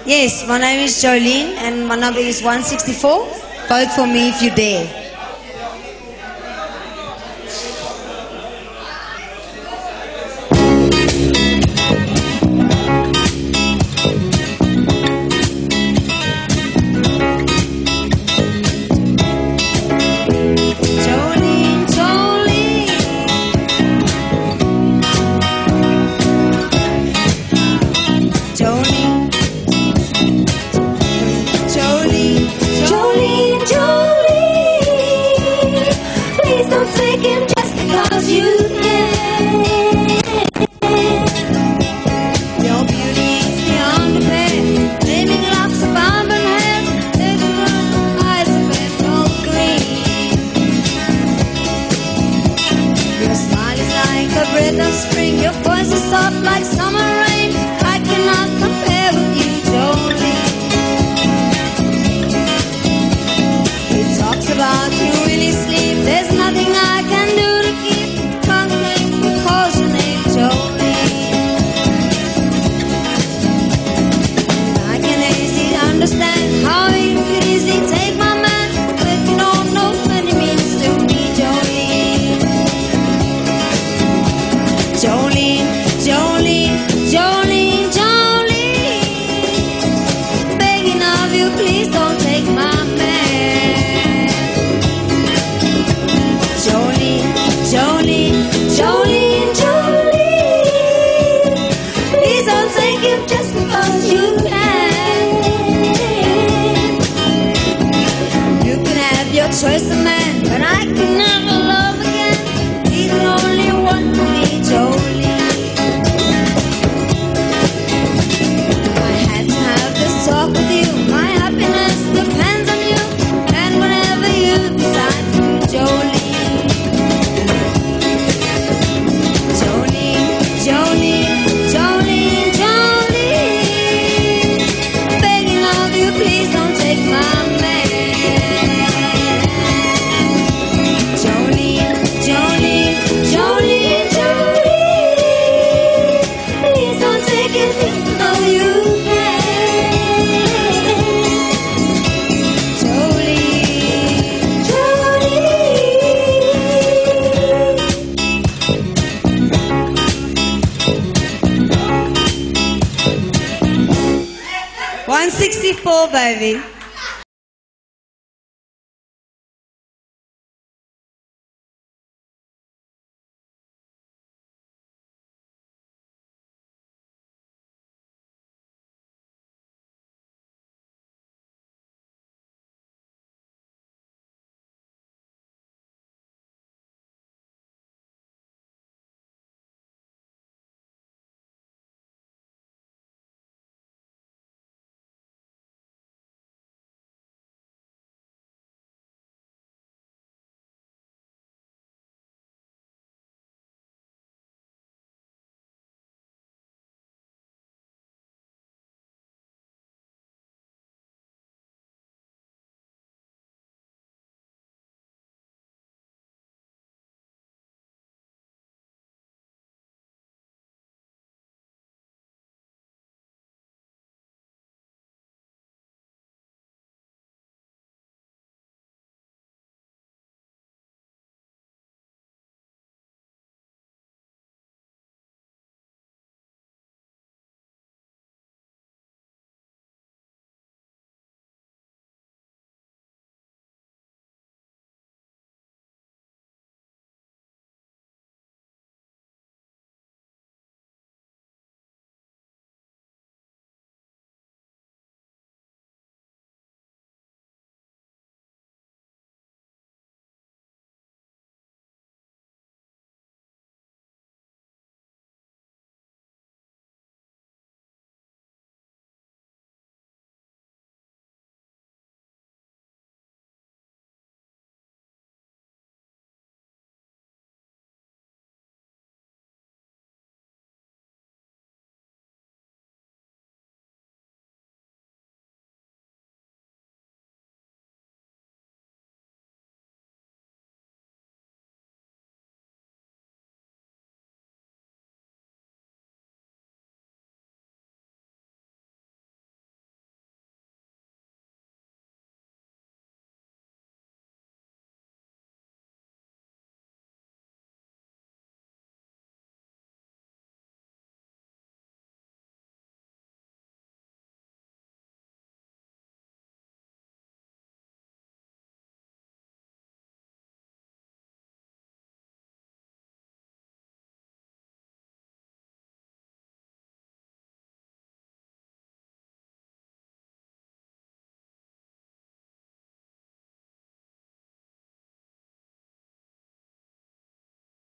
Yes, my name is Jolene and my number is 164. Vote for me if you dare. Spring, your voice is soft like summer rain. I cannot compare with you, Jolene. He talks about you in his sleep. There's nothing I can do to keep conquering because your name, Jolene. I can easily understand how you could easily take my man, but you don't know what it means to me, Jolene. Jolene, Jolene, Jolene, Jolene, begging of you, please don't take my man. Jolene, Jolene, Jolene, Jolene, please don't take him just because you can. You can have your choice of man, but I can never love again. He's the only one for me, Jolene. I had to have this talk with you. My happiness depends on you, and whenever you decide to, Jolene. Jolene, Jolene, Jolene, Jolene, begging of you, please don't take my man. Jolene, Jolene, Jolene, Jolene, please don't take it even though you can. Jolene, Jolene. 164, baby.